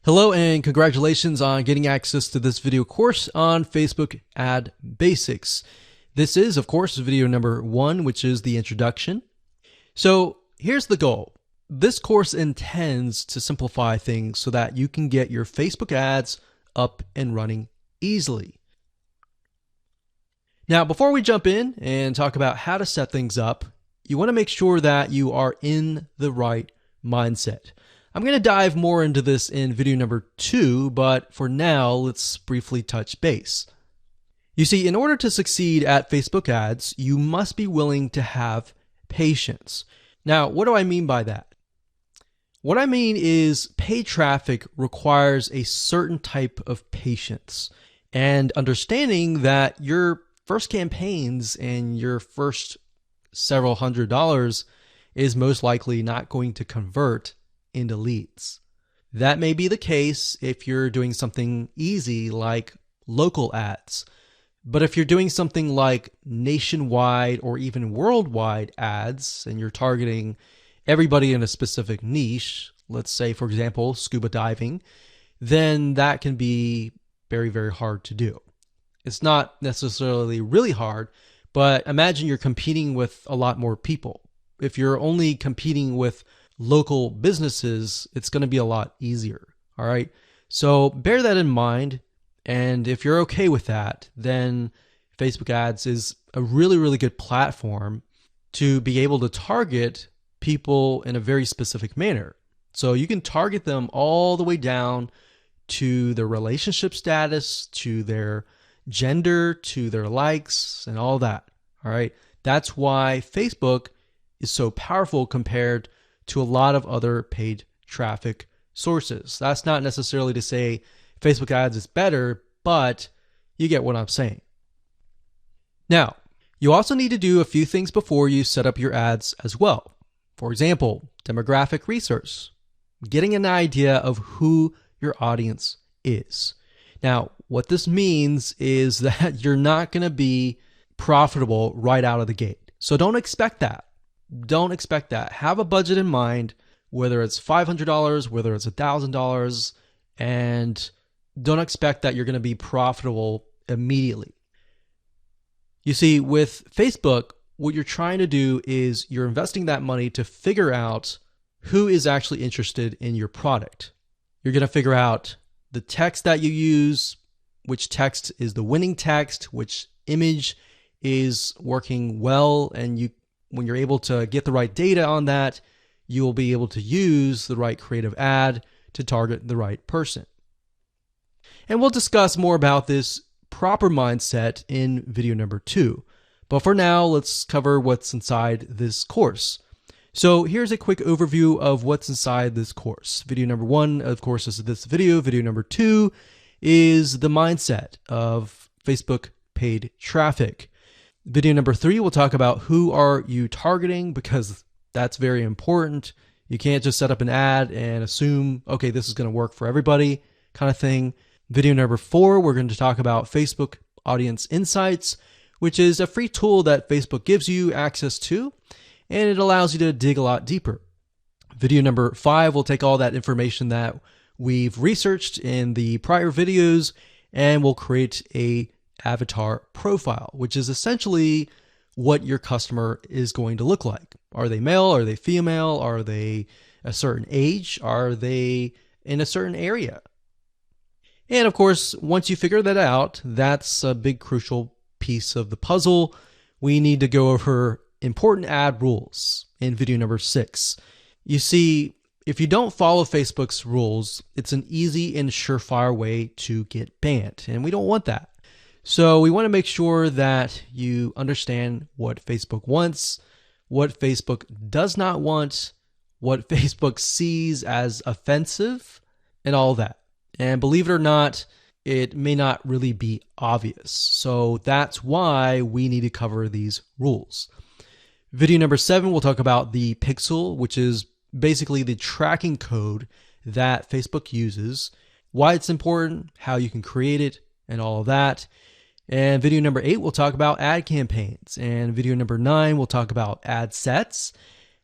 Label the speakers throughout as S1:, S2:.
S1: Hello and congratulations on getting access to this video course on Facebook Ad Basics. This is, of course, video number 1, which is the introduction. So here's the goal. This course intends to simplify things so that you can get your Facebook ads up and running easily. Now, before we jump in and talk about how to set things up, you want to make sure that you are in the right mindset. I'm going to dive more into this in video number 2, but for now, let's briefly touch base. You see, in order to succeed at Facebook ads, you must be willing to have patience. Now, what do I mean by that? What I mean is paid traffic requires a certain type of patience and understanding that your first campaigns and your first several $100s is most likely not going to convert into leads. That may be the case if you're doing something easy like local ads. But if you're doing something like nationwide or even worldwide ads and you're targeting everybody in a specific niche, let's say, for example, scuba diving, then that can be very, very hard to do. It's not necessarily really hard, but imagine you're competing with a lot more people. If you're only competing with local businesses, it's going to be a lot easier. All right. So bear that in mind. And if you're okay with that, then Facebook ads is a really, really good platform to be able to target people in a very specific manner. So you can target them all the way down to their relationship status, to their gender, to their likes, and all that. All right. That's why Facebook is so powerful compared to a lot of other paid traffic sources. That's not necessarily to say Facebook ads is better, but you get what I'm saying. Now, you also need to do a few things before you set up your ads as well. For example, demographic research, getting an idea of who your audience is. Now, what this means is that you're not going to be profitable right out of the gate. So don't expect that. Don't expect that. Have a budget in mind, whether it's $500, whether it's $1,000, and don't expect that you're going to be profitable immediately. You see, with Facebook, what you're trying to do is you're investing that money to figure out who is actually interested in your product. You're going to figure out the text that you use, which text is the winning text, which image is working well, and when you're able to get the right data on that, you will be able to use the right creative ad to target the right person. And we'll discuss more about this proper mindset in video number 2. But for now, let's cover what's inside this course. So here's a quick overview of what's inside this course. Video number 1, of course, is this video. Video number 2 is the mindset of Facebook paid traffic. Video number 3, we'll talk about who are you targeting, because that's very important. You can't just set up an ad and assume, okay, this is going to work for everybody kind of thing. Video number 4, we're going to talk about Facebook Audience Insights, which is a free tool that Facebook gives you access to, and it allows you to dig a lot deeper. Video number 5, we'll take all that information that we've researched in the prior videos, and we'll create a avatar profile, which is essentially what your customer is going to look like. Are they male? Are they female? Are they a certain age? Are they in a certain area? And of course, once you figure that out, that's a big crucial piece of the puzzle. We need to go over important ad rules in video number 6. You see, if you don't follow Facebook's rules, it's an easy and surefire way to get banned, and we don't want that. So we want to make sure that you understand what Facebook wants, what Facebook does not want, what Facebook sees as offensive, and all that. And believe it or not, it may not really be obvious. So that's why we need to cover these rules. Video number 7, we'll talk about the pixel, which is basically the tracking code that Facebook uses, why it's important, how you can create it, and all of that. And video number 8, we'll talk about ad campaigns. And video number 9, we'll talk about ad sets,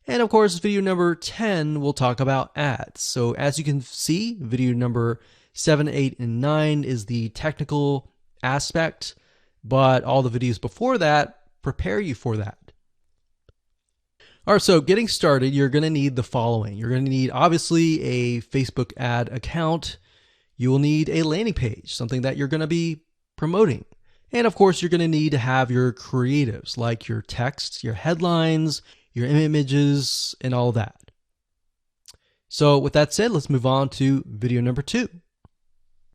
S1: And of course, video number 10 will talk about ads. So as you can see, video number 7, 8, and 9 is the technical aspect, but all the videos before that prepare you for that. All right, so getting started, you're going to need the following. You're going to need, obviously, a Facebook ad account. You will need a landing page, something that you're going to be promoting. And of course, you're going to need to have your creatives, like your text, your headlines, your images, and all that. So with that said, let's move on to video number 2.